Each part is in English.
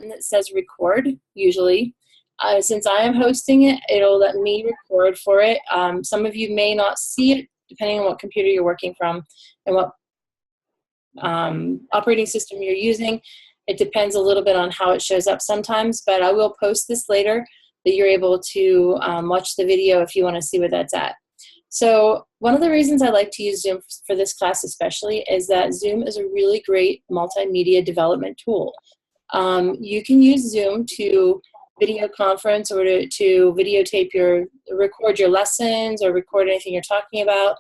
button that says record, usually. Since I am hosting it, it'll let me record for it. Some of you may not see it, depending on what computer you're working from and what operating system you're using. It depends a little bit on how it shows up sometimes, but I will post this later that you're able to watch the video if you want to see where that's at. So one of the reasons I like to use Zoom for this class especially is that Zoom is a really great multimedia development tool. You can use Zoom to video conference or to videotape record your lessons or record anything you're talking about,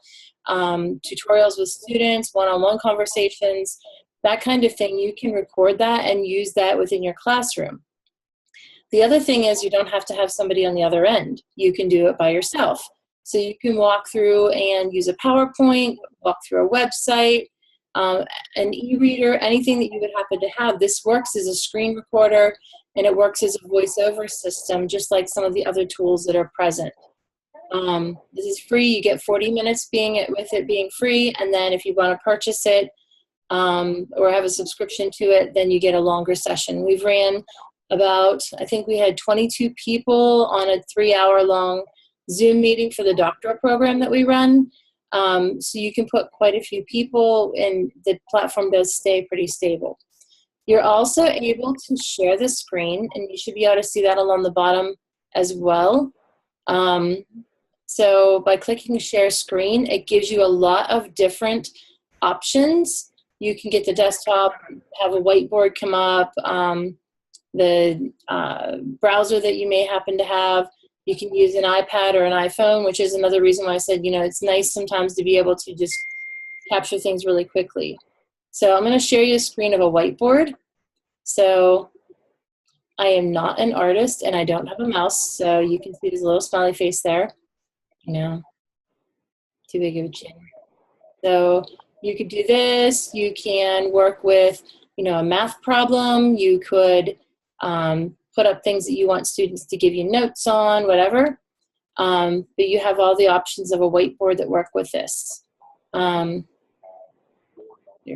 tutorials with students, one-on-one conversations, that kind of thing. You can record that and use that within your classroom. The other thing is you don't have to have somebody on the other end. You can do it by yourself. So you can walk through and use a PowerPoint, walk through a website, an e-reader, anything that you would happen to have. This works as a screen recorder, and it works as a voiceover system, just like some of the other tools that are present. This is free. You get 40 minutes with it being free, and then if you want to purchase it or have a subscription to it, then you get a longer session. We've ran about, I think we had 22 people on a 3-hour-long Zoom meeting for the doctoral program that we run. So you can put quite a few people, and the platform does stay pretty stable. You're also able to share the screen, and you should be able to see that along the bottom as well. So by clicking share screen, it gives you a lot of different options. You can get the desktop, have a whiteboard come up, the browser that you may happen to have. You can use an iPad or an iPhone, which is another reason why I said, it's nice sometimes to be able to just capture things really quickly. So I'm going to share you a screen of a whiteboard. So I am not an artist and I don't have a mouse, so you can see there's a little smiley face there. Too big of a chin. So you could do this. You can work with, a math problem. You could put up things that you want students to give you notes on, whatever. But you have all the options of a whiteboard that work with this. You're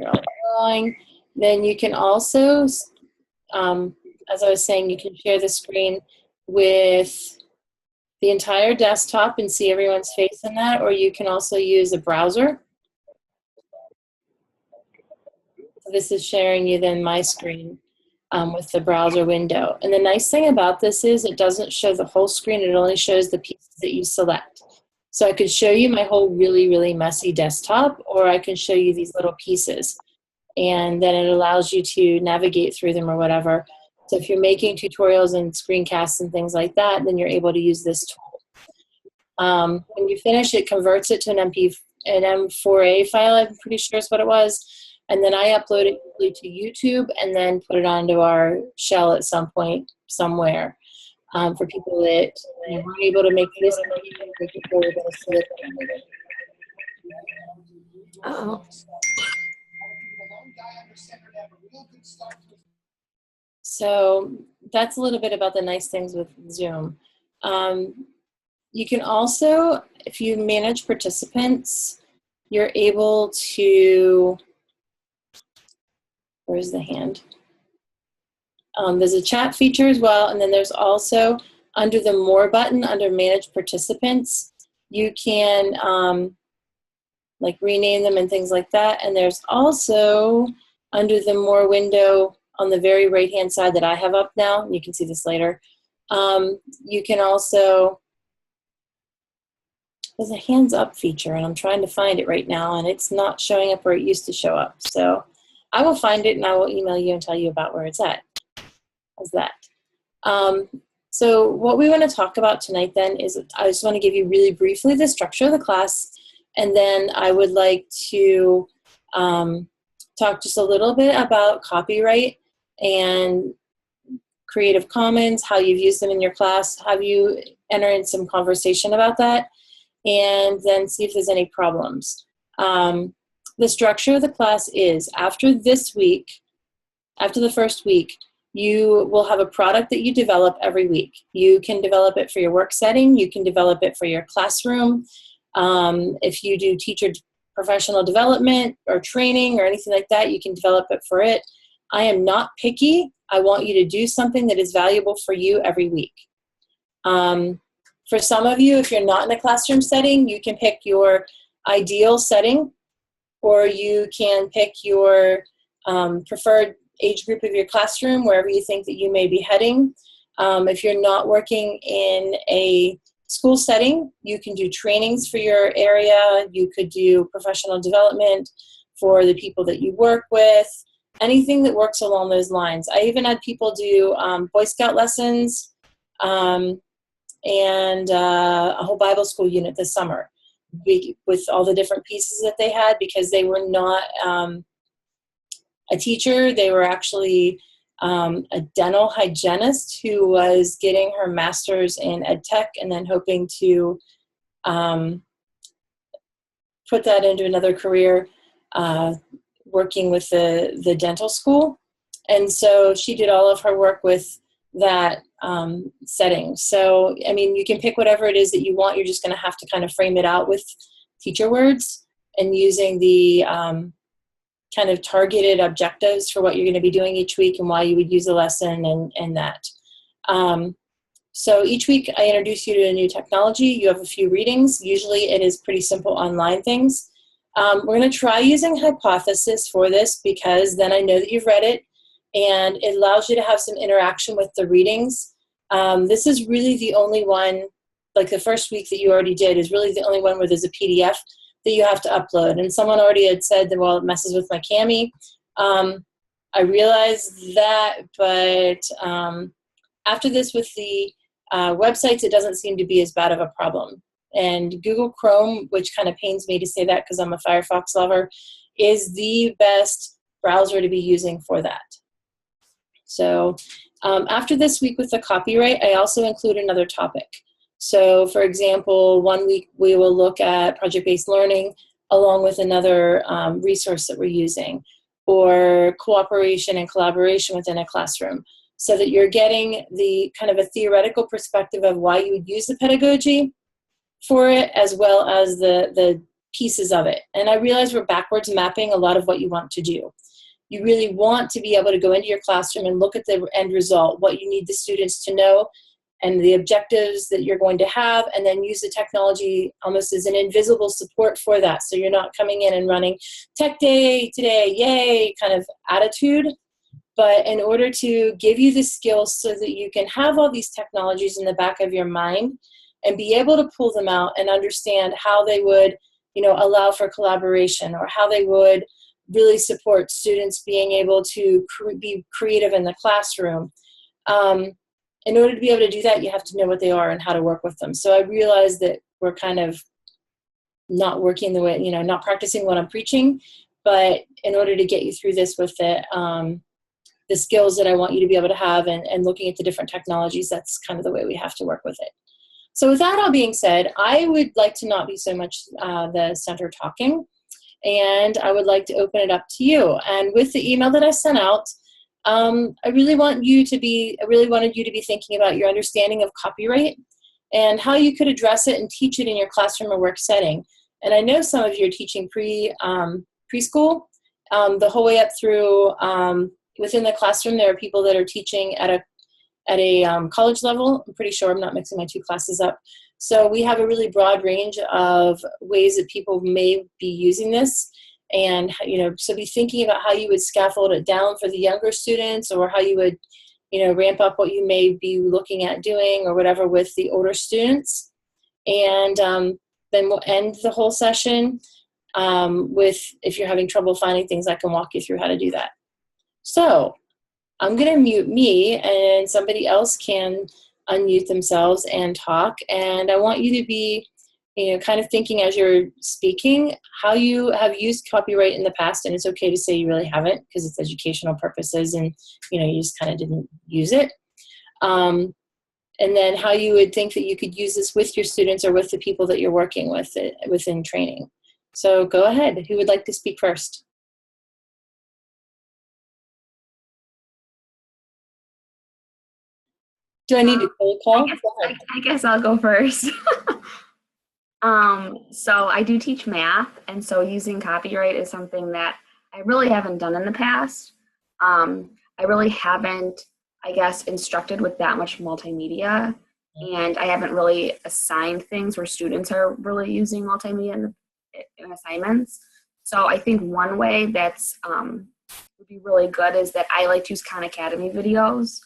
all drawing. Then you can also, as I was saying, you can share the screen with the entire desktop and see everyone's face in that, or you can also use a browser. So this is sharing you then my screen with the browser window. And the nice thing about this is it doesn't show the whole screen, it only shows the pieces that you select. So I could show you my whole really, really messy desktop, or I can show you these little pieces. And then it allows you to navigate through them or whatever. So if you're making tutorials and screencasts and things like that, then you're able to use this tool. When you finish, it converts it to an M4A file, I'm pretty sure is what it was. And then I upload it to YouTube and then put it onto our shell at some point somewhere for people that weren't able to make this. Uh-oh. So that's a little bit about the nice things with Zoom. You can also, if you manage participants, you're able to, where's the hand? There's a chat feature as well, and then there's also, under the More button, under Manage Participants, you can like rename them and things like that. And there's also, under the More window on the very right-hand side that I have up now, you can see this later, you can also, there's a hands up feature, and I'm trying to find it right now, and it's not showing up where it used to show up. So I will find it, and I will email you and tell you about where it's at. How's that? So what we want to talk about tonight then is, I just want to give you really briefly the structure of the class, and then I would like to talk just a little bit about copyright and Creative Commons, how you've used them in your class, have you enter in some conversation about that, and then see if there's any problems. The structure of the class is, after this week, after the first week, you will have a product that you develop every week. You can develop it for your work setting, you can develop it for your classroom. If you do teacher professional development or training or anything like that, you can develop it for it. I am not picky I want you to do something that is valuable for you every week. For some of you, if you're not in a classroom setting, you can pick your ideal setting, or you can pick your preferred age group of your classroom, wherever you think that you may be heading. If you're not working in a school setting, you can do trainings for your area. You could do professional development for the people that you work with, anything that works along those lines. I even had people do Boy Scout lessons and a whole Bible school unit this summer with all the different pieces that they had, because they were not a teacher. They were actually a dental hygienist who was getting her master's in ed tech and then hoping to put that into another career, working with the dental school. And so she did all of her work with that setting. So, I mean, you can pick whatever it is that you want. You're just going to have to kind of frame it out with teacher words and using the kind of targeted objectives for what you're going to be doing each week and why you would use a lesson and that. So each week I introduce you to a new technology. You have a few readings. Usually it is pretty simple online things. We're going to try using Hypothesis for this, because then I know that you've read it, and it allows you to have some interaction with the readings. This is really the only one, like the first week that you already did is really the only one where there's a PDF that you have to upload. And someone already had said that, well, it messes with my Cami. I realized that, but after this with the websites, it doesn't seem to be as bad of a problem. And Google Chrome, which kind of pains me to say that because I'm a Firefox lover, is the best browser to be using for that. So after this week with the copyright, I also include another topic. So for example, one week we will look at project-based learning along with another resource that we're using, or cooperation and collaboration within a classroom, so that you're getting the kind of a theoretical perspective of why you would use the pedagogy for it, as well as the pieces of it. And I realize we're backwards mapping a lot of what you want to do. You really want to be able to go into your classroom and look at the end result, what you need the students to know, and the objectives that you're going to have, and then use the technology almost as an invisible support for that. So you're not coming in and running tech day today, yay, kind of attitude. But in order to give you the skills so that you can have all these technologies in the back of your mind and be able to pull them out and understand how they would, allow for collaboration, or how they would really support students being able to be creative in the classroom. In order to be able to do that, you have to know what they are and how to work with them. So I realize that we're kind of not working the way, not practicing what I'm preaching, but in order to get you through this with the skills that I want you to be able to have, and looking at the different technologies, that's kind of the way we have to work with it. So with that all being said, I would like to not be so much the center talking, and I would like to open it up to you. And with the email that I sent out, I really wanted you to be thinking about your understanding of copyright and how you could address it and teach it in your classroom or work setting. And I know some of you are teaching preschool, the whole way up through within the classroom. There are people that are teaching at a college level. I'm pretty sure I'm not mixing my two classes up. So we have a really broad range of ways that people may be using this. And, so be thinking about how you would scaffold it down for the younger students, or how you would, ramp up what you may be looking at doing or whatever with the older students. And then we'll end the whole session with, if you're having trouble finding things, I can walk you through how to do that. So I'm going to mute me, and somebody else can unmute themselves and talk. And I want you to be kind of thinking as you're speaking how you have used copyright in the past, and it's okay to say you really haven't, because it's educational purposes and you just kind of didn't use it. And then how you would think that you could use this with your students or with the people that you're working with within training. So go ahead. Who would like to speak first? Do I need to cold call? I guess I'll go first. So I do teach math, and so using copyright is something that I really haven't done in the past. I really haven't, I guess, instructed with that much multimedia. And I haven't really assigned things where students are really using multimedia in assignments. So I think one way that's would be really good is that I like to use Khan Academy videos,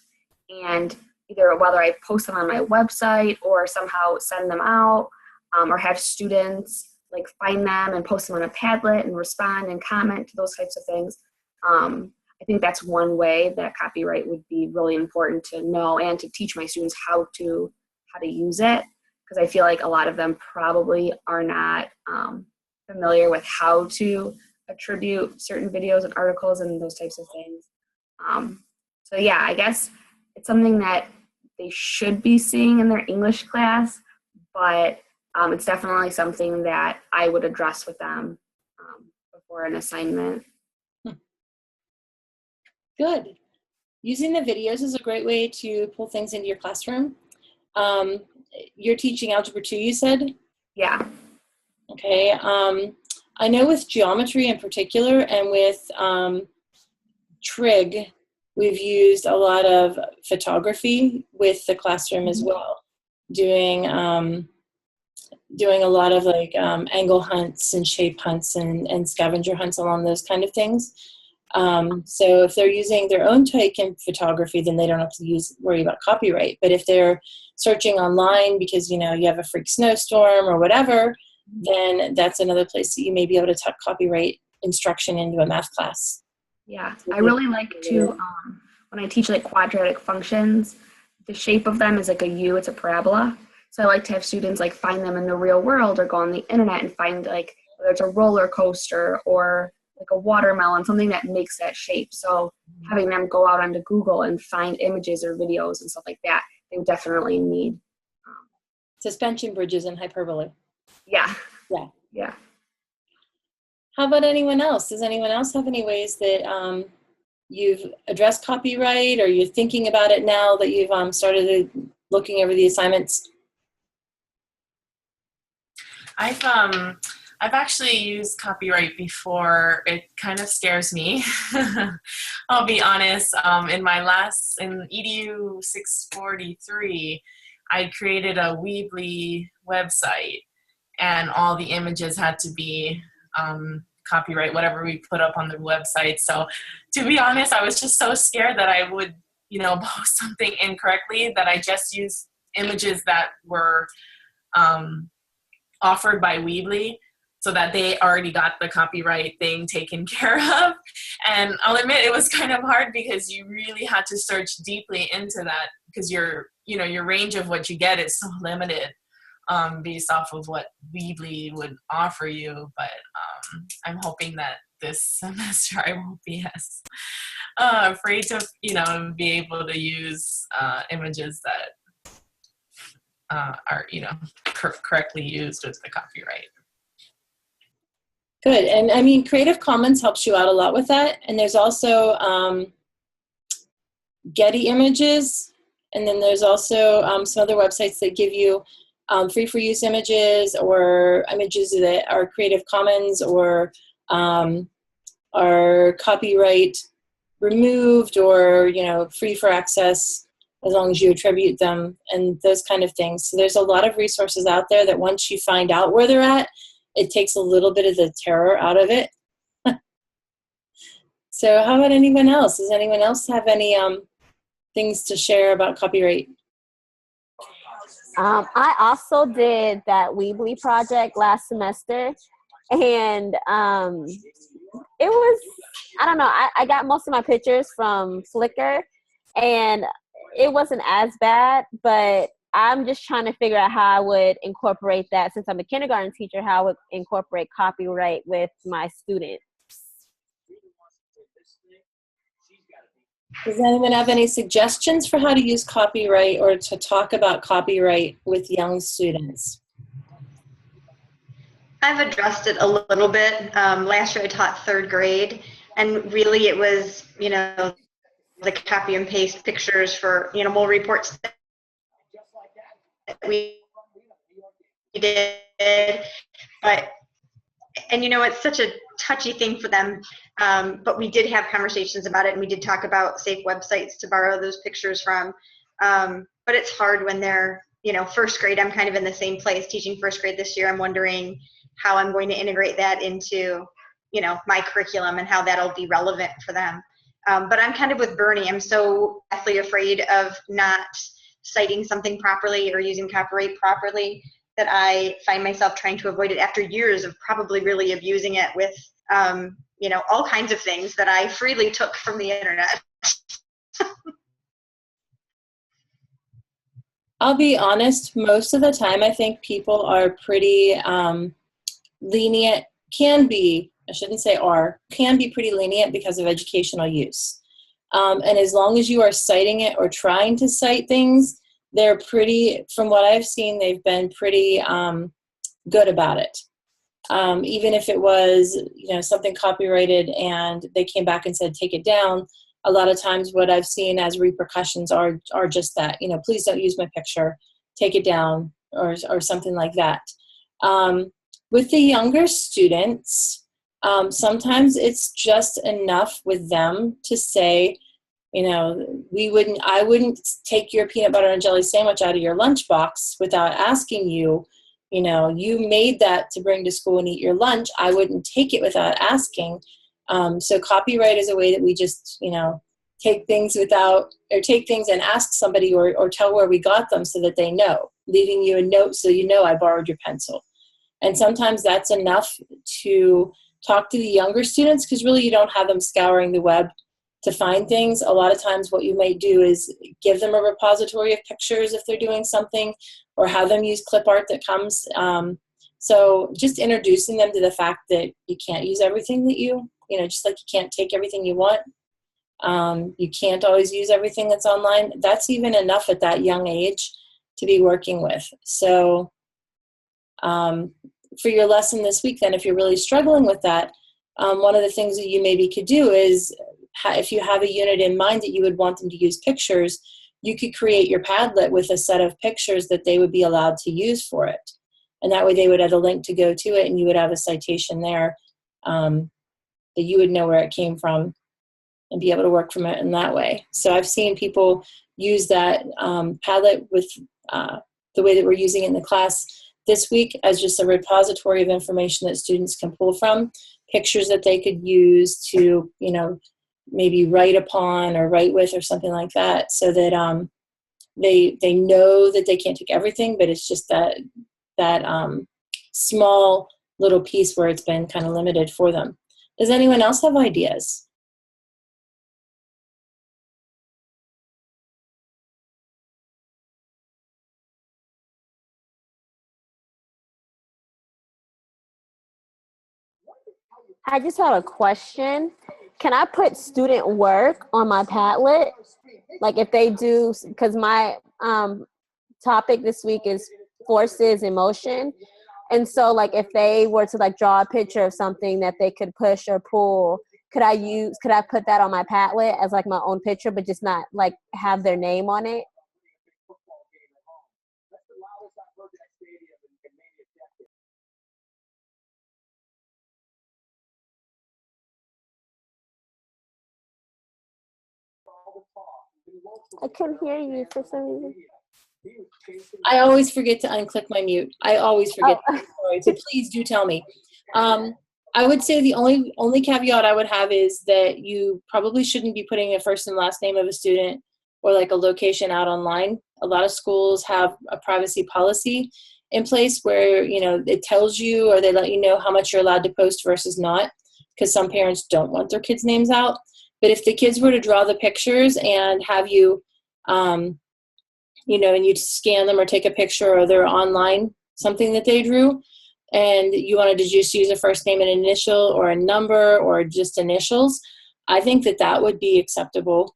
and either whether I post them on my website or somehow send them out, or have students like find them and post them on a Padlet and respond and comment to those types of things. I think that's one way that copyright would be really important to know and to teach my students how to use it, because I feel like a lot of them probably are not familiar with how to attribute certain videos and articles and those types of things. So yeah, I guess it's something that they should be seeing in their English class, but it's definitely something that I would address with them before an assignment. Good. Using the videos is a great way to pull things into your classroom. You're teaching Algebra 2, you said? Yeah. Okay. I know with geometry in particular and with trig, we've used a lot of photography with the classroom as well, doing a lot of like angle hunts and shape hunts and scavenger hunts along those kind of things. So if they're using their own take in photography, then they don't have to worry about copyright. But if they're searching online because, you have a freak snowstorm or whatever, then that's another place that you may be able to tuck copyright instruction into a math class. Yeah, I really like to, when I teach like quadratic functions, the shape of them is like a U, it's a parabola. So I like to have students like find them in the real world or go on the internet and find like whether it's a roller coaster or like a watermelon, something that makes that shape. So having them go out onto Google and find images or videos and stuff like that, they would definitely need. Suspension bridges and hyperbole. Yeah. Yeah. Yeah. How about anyone else? Does anyone else have any ways that you've addressed copyright, or you're thinking about it now that you've started looking over the assignments? I've actually used copyright before. It kind of scares me. I'll be honest. In EDU 643, I created a Weebly website, and all the images had to be copyright, whatever we put up on the website. So to be honest, I was just so scared that I would, post something incorrectly, that I just used images that were offered by Weebly, so that they already got the copyright thing taken care of. And I'll admit it was kind of hard because you really had to search deeply into that, because your range of what you get is so limited based off of what Weebly would offer you. But I'm hoping that this semester I won't be as afraid to, be able to use images that are, correctly used with the copyright. Good. And I mean, Creative Commons helps you out a lot with that. And there's also Getty Images. And then there's also some other websites that give you free for use images, or images that are Creative Commons or are copyright removed, or, free for access as long as you attribute them, and those kind of things. So there's a lot of resources out there that once you find out where they're at, it takes a little bit of the terror out of it. So how about anyone else? Does anyone else have any things to share about copyright? I also did that Weebly project last semester, and it was, I don't know, I got most of my pictures from Flickr, and it wasn't as bad, but I'm just trying to figure out how I would incorporate that, since I'm a kindergarten teacher, how I would incorporate copyright with my students. Does anyone have any suggestions for how to use copyright or to talk about copyright with young students? I've addressed it a little bit. Last year I taught 3rd grade, and really it was, the copy and paste pictures for, more reports that we did. But And it's such a touchy thing for them. But we did have conversations about it, and we did talk about safe websites to borrow those pictures from. But it's hard when they're, first grade. I'm kind of in the same place teaching first grade this year. I'm wondering how I'm going to integrate that into, my curriculum and how that'll be relevant for them. But I'm kind of with Bernie. I'm so deathly afraid of not citing something properly or using copyright properly that I find myself trying to avoid it after years of probably really abusing it with, all kinds of things that I freely took from the internet. I'll be honest, most of the time I think people are pretty lenient, can be pretty lenient because of educational use. And as long as you are citing it or trying to cite things, they're pretty, from what I've seen, they've been pretty good about it. Even if it was, something copyrighted and they came back and said, take it down, a lot of times what I've seen as repercussions are just that, please don't use my picture, take it down, or something like that. With the younger students, sometimes it's just enough with them to say, I wouldn't take your peanut butter and jelly sandwich out of your lunchbox without asking you. You made that to bring to school and eat your lunch. I wouldn't take it without asking. So copyright is a way that we just, take things and ask somebody or tell where we got them so that they know, leaving you a note so I borrowed your pencil. And sometimes that's enough to talk to the younger students, because really you don't have them scouring the web to find things. A lot of times what you might do is give them a repository of pictures if they're doing something, or have them use clip art that comes. So just introducing them to the fact that you can't use everything that just like you can't take everything you want. You can't always use everything that's online. That's even enough at that young age to be working with. So for your lesson this week, then, if you're really struggling with that, one of the things that you maybe could do is, if you have a unit in mind that you would want them to use pictures, you could create your Padlet with a set of pictures that they would be allowed to use for it. And that way they would have a link to go to it, and you would have a citation there that you would know where it came from and be able to work from it in that way. So I've seen people use that Padlet with the way that we're using it in the class this week as just a repository of information that students can pull from, pictures that they could use to, maybe write upon or write with or something like that, so that they know that they can't take everything, but it's just that small little piece where it's been kind of limited for them. Does anyone else have ideas? I just had a question. Can I put student work on my Padlet? Like if they do, because my topic this week is forces in motion. And so like if they were to like draw a picture of something that they could push or pull, could I put that on my Padlet as like my own picture, but just not like have their name on it? I couldn't hear you for some reason. I always forget to unclick my mute. I always forget. Oh. So please do tell me. I would say the only caveat I would have is that you probably shouldn't be putting a first and last name of a student or like a location out online. A lot of schools have a privacy policy in place where, it tells you, or they let you know how much you're allowed to post versus not, because some parents don't want their kids' names out. But if the kids were to draw the pictures and have you, and you scan them or take a picture, or they're online, something that they drew, and you wanted to just use a first name and initial or a number or just initials, I think that would be acceptable.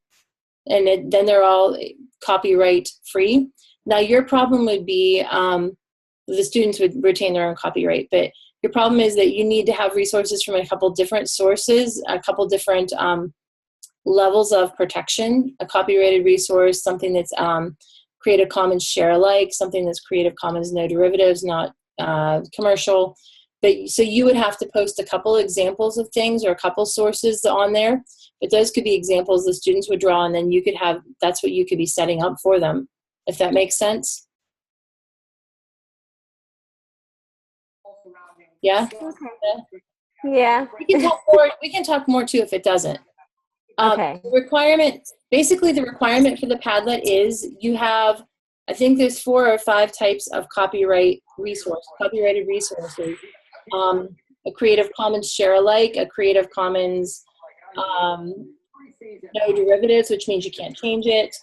And then they're all copyright free. Now your problem would be the students would retain their own copyright, but your problem is that you need to have resources from a couple different sources, a couple different levels of protection, a copyrighted resource, something that's Creative Commons share alike, something that's Creative Commons no derivatives, not commercial. But so you would have to post a couple examples of things or a couple sources on there, but those could be examples the students would draw, and then you could have, that's what you could be setting up for them, if that makes sense. Yeah? Yeah. We can talk more too if it doesn't. Okay. The requirement, basically the requirement for the Padlet is you have, I think there's 4 or 5 types of copyrighted resources. A Creative Commons share alike, a Creative Commons no derivatives, which means you can't change it,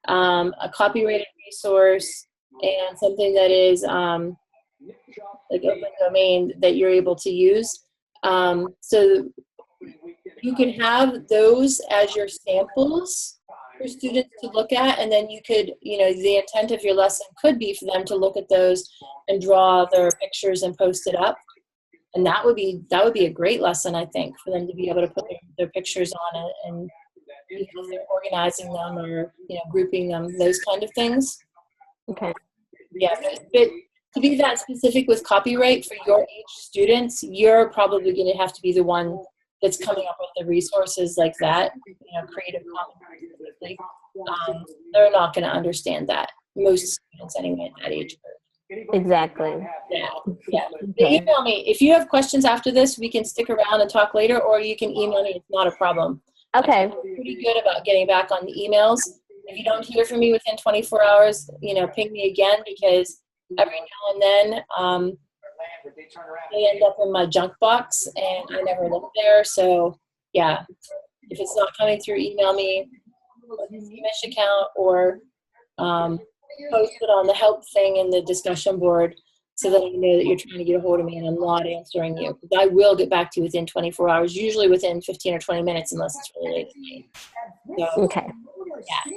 a copyrighted resource, and something that is like open domain that you're able to use. So you can have those as your samples for students to look at, and then you could, the intent of your lesson could be for them to look at those and draw their pictures and post it up. And that would be a great lesson, I think, for them to be able to put their pictures on it, and if they're organizing them or grouping them, those kind of things. Okay. Yeah, but to be that specific with copyright for your age students, you're probably going to have to be the one that's coming up with the resources like that. Creative Commons specifically. They're not going to understand that. Most students anyway at that age group. Exactly. Yeah. Okay. Email me if you have questions after this. We can stick around and talk later, or you can email me. It's not a problem. Okay. I'm pretty good about getting back on the emails. If you don't hear from me within 24 hours, ping me again, because every now and then they end up in my junk box and I never look there. So yeah, if it's not coming through, email me with the Mish account, or post it on the help thing in the discussion board, so that I know that you're trying to get a hold of me and I'm not answering you. I will get back to you within 24 hours, usually within 15 or 20 minutes, unless it's really late at night. So, Okay. yeah.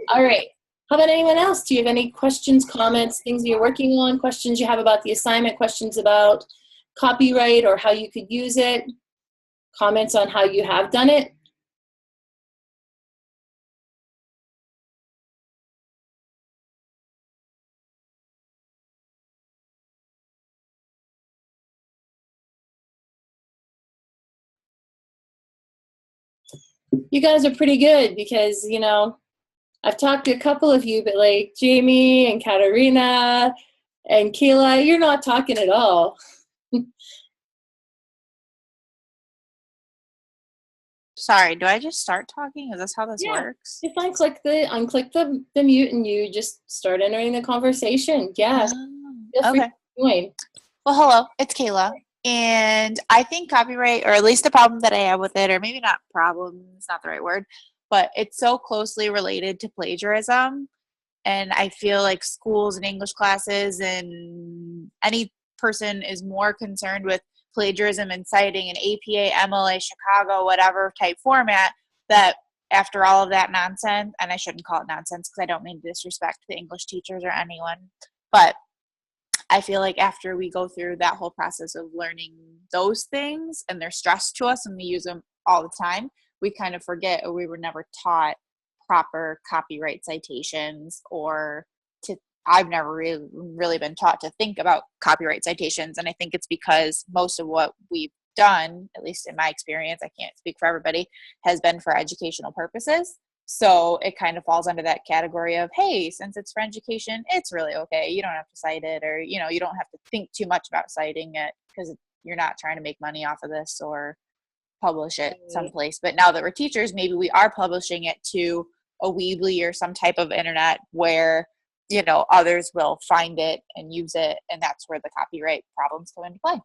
All right. How about anyone else? Do you have any questions, comments, things you're working on, questions you have about the assignment, questions about copyright or how you could use it, comments on how you have done it? You guys are pretty good, because, I've talked to a couple of you, but like Jamie and Katarina and Kayla, you're not talking at all. Sorry, do I just start talking? Is this how this Yeah. works? If I unclick the mute and you just start entering the conversation. Yeah. Feel free Okay. to join. Well, hello, it's Kayla. And I think copyright, or at least the problem that I have with it, or maybe not problem, it's not the right word, but it's so closely related to plagiarism. And I feel like schools and English classes and any person is more concerned with plagiarism and citing an APA, MLA, Chicago, whatever type format, that after all of that nonsense, and I shouldn't call it nonsense because I don't mean to disrespect the English teachers or anyone, but I feel like after we go through that whole process of learning those things and they're stressed to us and we use them all the time, we kind of forget, or we were never taught proper copyright citations, or I've never really been taught to think about copyright citations. And I think it's because most of what we've done, at least in my experience, I can't speak for everybody, has been for educational purposes. So it kind of falls under that category of, hey, since it's for education, it's really okay. You don't have to cite it, or, you don't have to think too much about citing it because you're not trying to make money off of this or publish it someplace. But now that we're teachers, maybe we are publishing it to a Weebly or some type of internet where, others will find it and use it. And that's where the copyright problems come into play.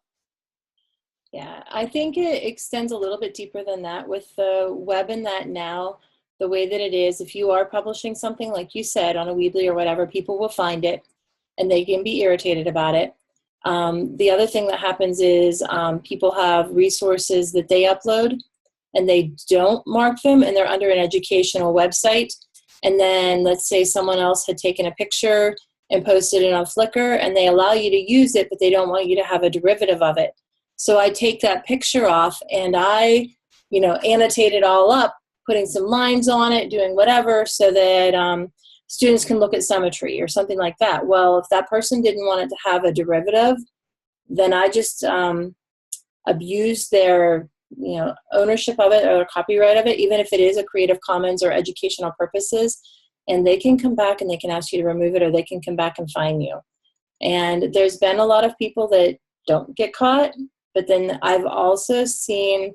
Yeah, I think it extends a little bit deeper than that with the web, and that now, the way that it is, if you are publishing something, like you said, on a Weebly or whatever, people will find it and they can be irritated about it. The other thing that happens is people have resources that they upload and they don't mark them, and they're under an educational website. And then let's say someone else had taken a picture and posted it on Flickr, and they allow you to use it, but they don't want you to have a derivative of it. So I take that picture off and I, annotate it all up, putting some lines on it, doing whatever, so that students can look at symmetry or something like that. Well, if that person didn't want it to have a derivative, then I just abuse their ownership of it or copyright of it, even if it is a Creative Commons or educational purposes, and they can come back and they can ask you to remove it, or they can come back and fine you. And there's been a lot of people that don't get caught, but then I've also seen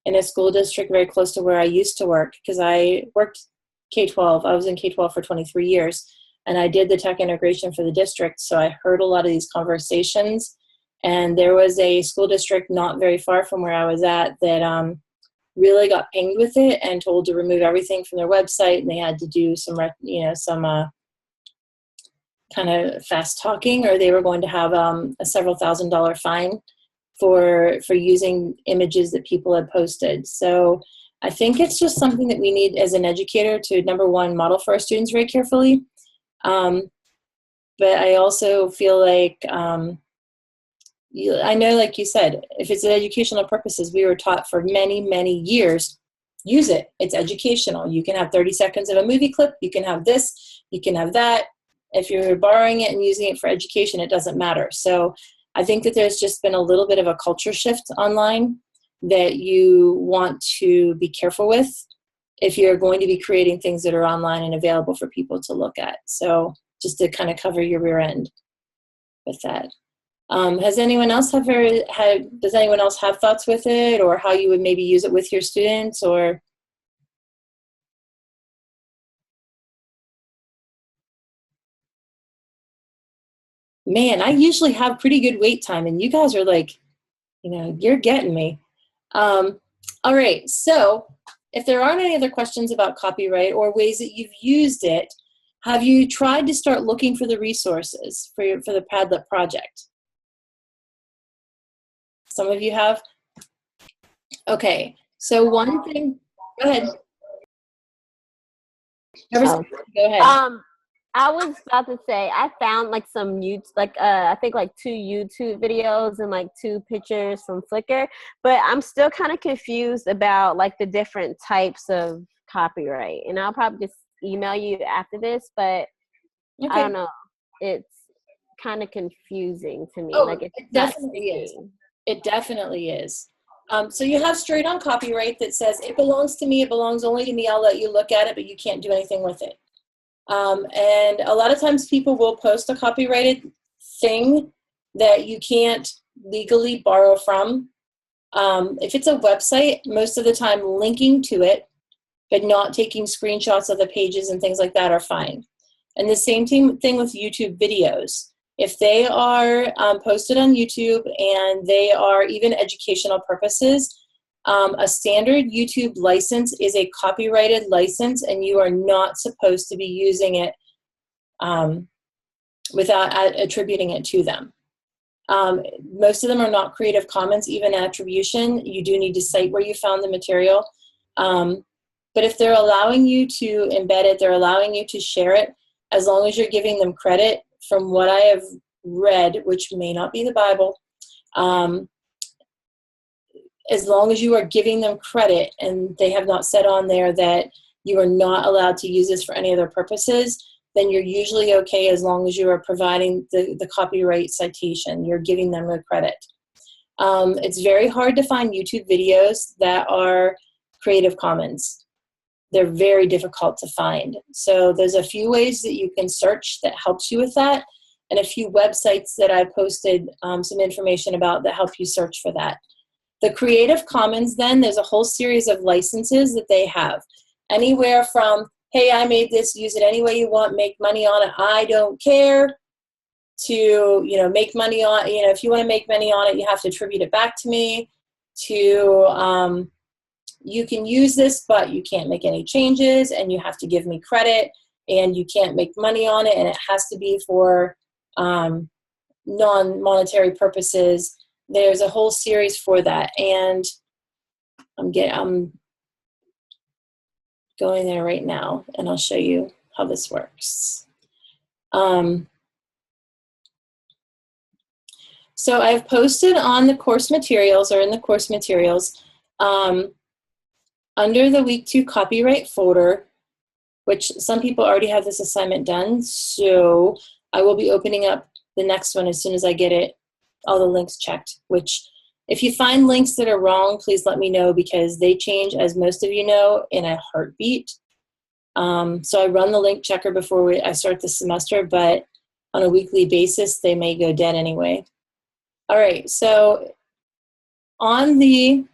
in a school district very close to where I used to work, because I worked K-12. I was in K-12 for 23 years, and I did the tech integration for the district, so I heard a lot of these conversations. And there was a school district not very far from where I was at that really got pinged with it and told to remove everything from their website, and they had to do some kind of fast talking, or they were going to have a several $1,000 fine for using images that people had posted. So I think it's just something that we need as an educator to, number one, model for our students very carefully. But I also feel like I know, like you said, if it's educational purposes, we were taught for many, many years, use it. It's educational. You can have 30 seconds of a movie clip. You can have this. You can have that. If you're borrowing it and using it for education, it doesn't matter. So I think that there's just been a little bit of a culture shift online that you want to be careful with if you're going to be creating things that are online and available for people to look at. So just to kind of cover your rear end with that. Does anyone else have thoughts with it, or how you would maybe use it with your students? Or man, I usually have pretty good wait time, and you guys are like, you're getting me. All right, so if there aren't any other questions about copyright or ways that you've used it, have you tried to start looking for the resources for the Padlet project? Some of you have? Okay, so one thing, go ahead. Go ahead. I was about to say, I found like some I think like 2 YouTube videos and like 2 pictures from Flickr, but I'm still kind of confused about like the different types of copyright. And I'll probably just email you after this, but Okay. I don't know. It's kind of confusing to me. Oh, like it definitely is. It definitely is. So you have straight on copyright that says, it belongs to me, it belongs only to me, I'll let you look at it, but you can't do anything with it. And a lot of times people will post a copyrighted thing that you can't legally borrow from. If it's a website, most of the time linking to it, but not taking screenshots of the pages and things like that are fine. And the same thing with YouTube videos. If they are posted on YouTube and they are even educational purposes, a standard YouTube license is a copyrighted license, and you are not supposed to be using it without attributing it to them. Most of them are not Creative Commons, even attribution. You do need to cite where you found the material. But if they're allowing you to embed it, they're allowing you to share it, as long as you're giving them credit. From what I have read, which may not be the Bible, as long as you are giving them credit and they have not said on there that you are not allowed to use this for any other purposes, then you're usually okay, as long as you are providing the copyright citation. You're giving them the credit. It's very hard to find YouTube videos that are Creative Commons. They're very difficult to find. So there's a few ways that you can search that helps you with that, and a few websites that I posted some information about that help you search for that. The Creative Commons, then, there's a whole series of licenses that they have. Anywhere from, hey, I made this, use it any way you want, make money on it, I don't care, to, make money on, if you want to make money on it, you have to attribute it back to me, to, you can use this, but you can't make any changes, and you have to give me credit, and you can't make money on it, and it has to be for non-monetary purposes. There's a whole series for that, and I'm going there right now, and I'll show you how this works. So I've posted on the course materials, or in the course materials, under the week 2 copyright folder, which some people already have this assignment done, so I will be opening up the next one as soon as I get it all the links checked, which if you find links that are wrong, please let me know, because they change, as most of you know, in a heartbeat. So I run the link checker before I start the semester, but on a weekly basis, they may go dead anyway. All right, so on the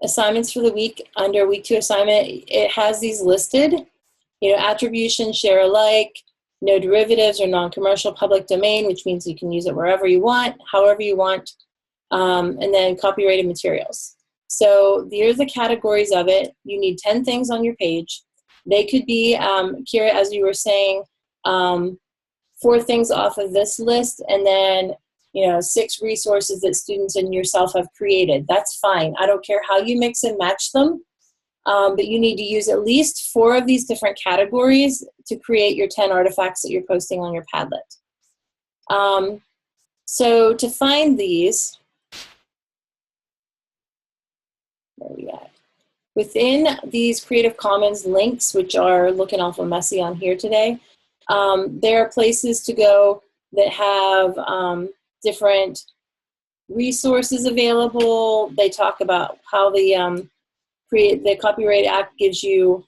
assignments for the week, under week 2 assignment, it has these listed, attribution, share alike, no derivatives or non-commercial, public domain, which means you can use it wherever you want, however you want, and then copyrighted materials. So here are the categories of it. You need 10 things on your page. They could be, Kira, as you were saying, 4 things off of this list, and then 6 resources that students and yourself have created. That's fine. I don't care how you mix and match them, but you need to use at least 4 of these different categories to create your 10 artifacts that you're posting on your Padlet. So to find these, where are we at? Within these Creative Commons links, which are looking awful messy on here today, there are places to go that have different resources available. They talk about how the Copyright Act gives you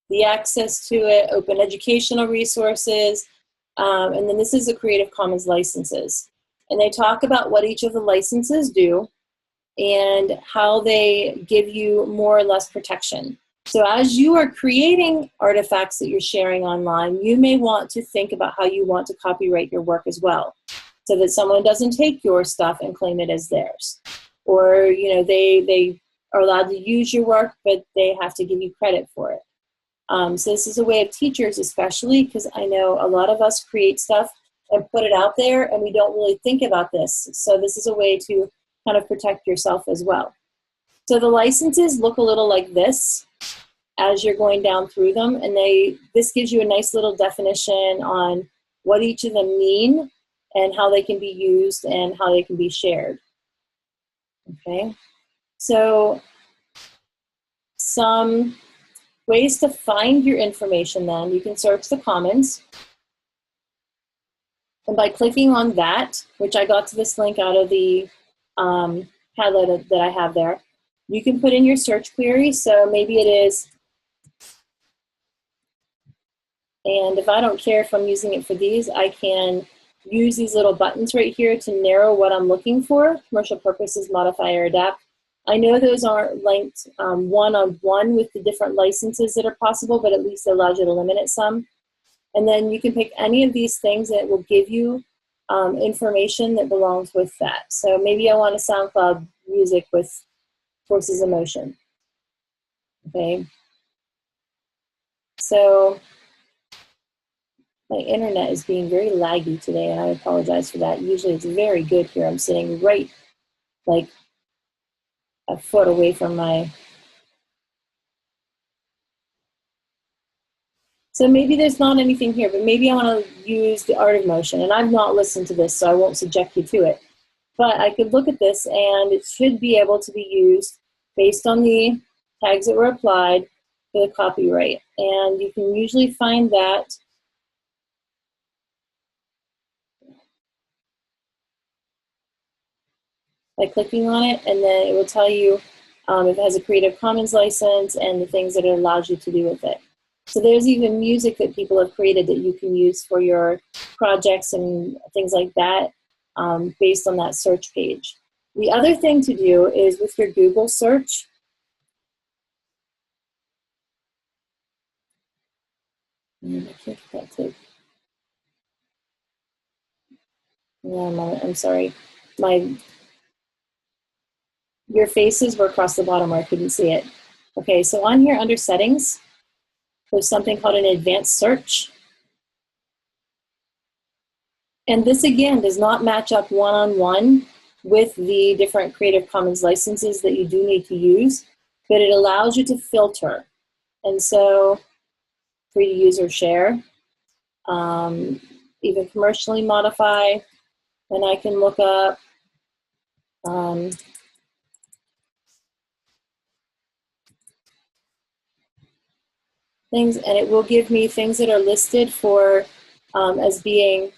the access to it, open educational resources, and then this is the Creative Commons licenses. And they talk about what each of the licenses do and how they give you more or less protection. So as you are creating artifacts that you're sharing online, you may want to think about how you want to copyright your work as well, so that someone doesn't take your stuff and claim it as theirs. Or, they are allowed to use your work, but they have to give you credit for it. So this is a way of teachers, especially, because I know a lot of us create stuff and put it out there and we don't really think about this. So this is a way to kind of protect yourself as well. So the licenses look a little like this as you're going down through them, and this gives you a nice little definition on what each of them mean and how they can be used and how they can be shared. Okay, so some ways to find your information then. You can search the Commons. And by clicking on that, which I got to this link out of the Padlet that I have there, you can put in your search query. So maybe it is, and if I don't care if I'm using it for these, I can use these little buttons right here to narrow what I'm looking for. Commercial purposes, modify or adapt. I know those aren't linked one-on-one with the different licenses that are possible, but at least it allows you to limit it some. And then you can pick any of these things that will give you information that belongs with that. So maybe I want a SoundCloud music with Forces of Motion. Okay. So my internet is being very laggy today, and I apologize for that. Usually it's very good here. I'm sitting right like a foot away from my... So maybe there's not anything here, but maybe I want to use the Art of Motion, and I've not listened to this, so I won't subject you to it. But I could look at this, and it should be able to be used based on the tags that were applied for the copyright. And you can usually find that by clicking on it, and then it will tell you if it has a Creative Commons license and the things that it allows you to do with it. So there's even music that people have created that you can use for your projects and things like that based on that search page. The other thing to do is with your Google search, I can't get that to... Yeah, I'm sorry. Your faces were across the bottom where I couldn't see it. Okay, so on here under settings, there's something called an advanced search. And this again does not match up one-on-one with the different Creative Commons licenses that you do need to use, but it allows you to filter. And so free to use or share, even commercially modify, and I can look up things, and it will give me things that are listed for as being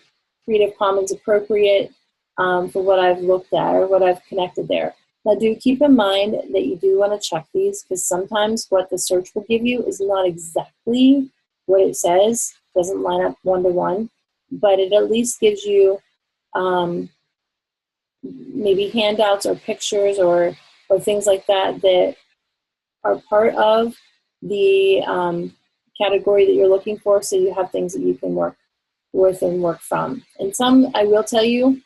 Creative Commons appropriate for what I've looked at or what I've connected there. Now do keep in mind that you do want to check these, because sometimes what the search will give you is not exactly what it says, doesn't line up one-to-one, but it at least gives you maybe handouts or pictures or things like that that are part of the category that you're looking for, so you have things that you can work with and work from. And some, I will tell you,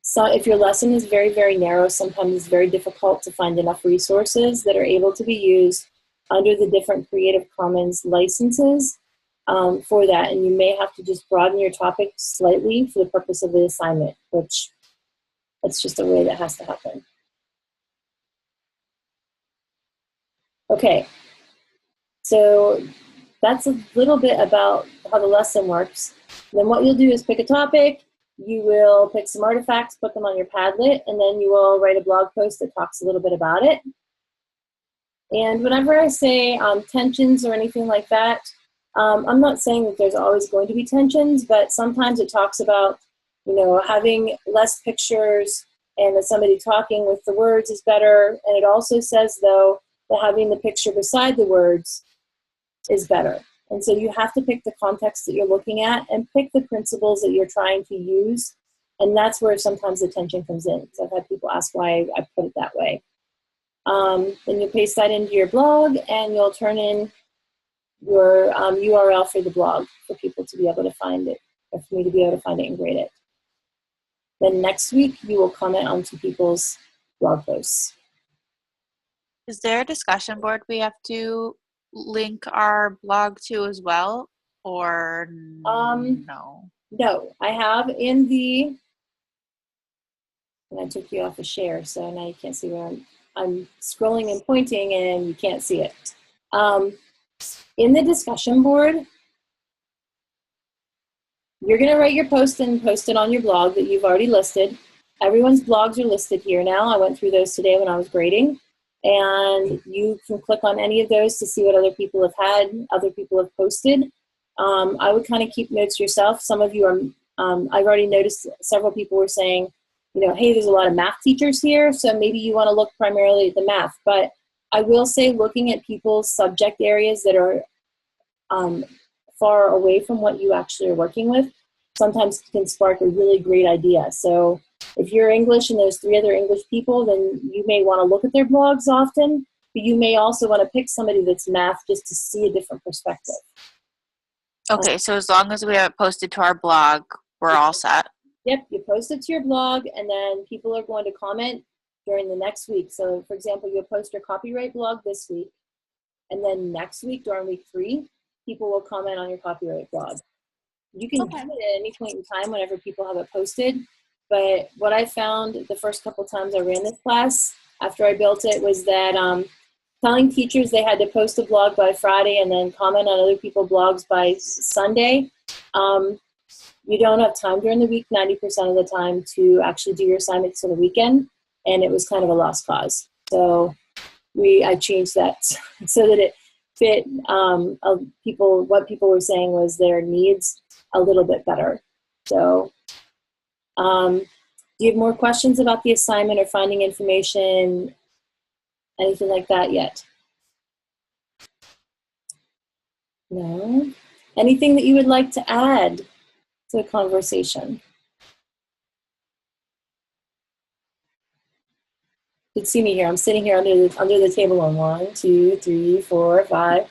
so if your lesson is very, very narrow, sometimes it's very difficult to find enough resources that are able to be used under the different Creative Commons licenses for that. And you may have to just broaden your topic slightly for the purpose of the assignment, which it's just a way that has to happen. Okay, so that's a little bit about how the lesson works. Then what you'll do is pick a topic, you will pick some artifacts, put them on your Padlet, and then you will write a blog post that talks a little bit about it. And whenever I say tensions or anything like that, I'm not saying that there's always going to be tensions, but sometimes it talks about, you know, having less pictures and that somebody talking with the words is better. And it also says, though, that having the picture beside the words is better. And so you have to pick the context that you're looking at and pick the principles that you're trying to use. And that's where sometimes the tension comes in, because I've had people ask why I put it that way. Then you paste that into your blog, and you'll turn in your URL for the blog for people to be able to find it, or for me to be able to find it and grade it. Then next week, you will comment on two people's blog posts. Is there a discussion board we have to link our blog to as well, or no? No, I have in the, and I took you off a share, so now you can't see where I'm scrolling and pointing and you can't see it. In the discussion board, you're going to write your post and post it on your blog that you've already listed. Everyone's blogs are listed here now. I went through those today when I was grading. And you can click on any of those to see what other people have had, other people have posted. I would kind of keep notes yourself. Some of you are, I've already noticed several people were saying, you know, hey, there's a lot of math teachers here, so maybe you want to look primarily at the math. But I will say looking at people's subject areas that are far away from what you actually are working with sometimes can spark a really great idea. So if you're English and there's 3 other English people, then you may want to look at their blogs often, but you may also want to pick somebody that's math just to see a different perspective. Okay, so as long as we have it posted to our blog, we're all set. Yep, you post it to your blog, and then people are going to comment during the next week. So, for example, you'll post your copyright blog this week, and then next week, during week 3, people will comment on your copyright blog. You can do it at any point in time whenever people have it posted. But what I found the first couple times I ran this class after I built it was that telling teachers they had to post a blog by Friday and then comment on other people's blogs by Sunday, you don't have time during the week 90% of the time to actually do your assignments on the weekend, and it was kind of a lost cause. So I changed that so that it fit what people were saying was their needs a little bit better. So do you have more questions about the assignment or finding information, anything like that yet? No? Anything that you would like to add to the conversation? You can see me here. I'm sitting here under the table on 1, 2, 3, 4, 5.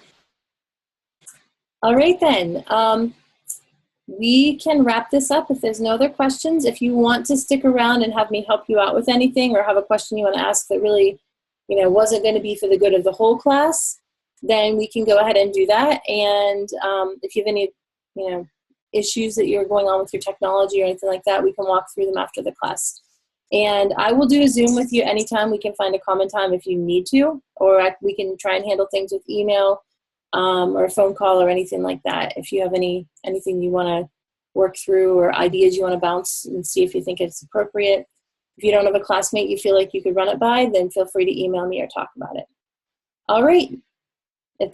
All right then. We can wrap this up if there's no other questions. If you want to stick around and have me help you out with anything, or have a question you want to ask that really, wasn't going to be for the good of the whole class, then we can go ahead and do that. And if you have any, issues that you're going on with your technology or anything like that, we can walk through them after the class. And I will do a Zoom with you anytime. We can find a common time if you need to, or we can try and handle things with email. Or a phone call or anything like that. If you have anything you want to work through or ideas you want to bounce and see if you think it's appropriate. If you don't have a classmate you feel like you could run it by, then feel free to email me or talk about it. All right. If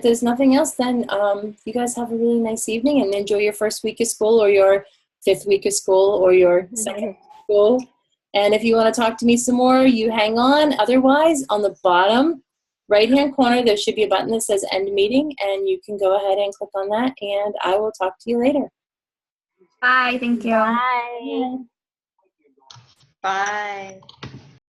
there's nothing else, then you guys have a really nice evening and enjoy your first week of school or your fifth week of school or your second week of school. And if you want to talk to me some more, you hang on. Otherwise, on the bottom right-hand corner, there should be a button that says End Meeting, and you can go ahead and click on that, and I will talk to you later. Bye. Thank you. Bye. Bye.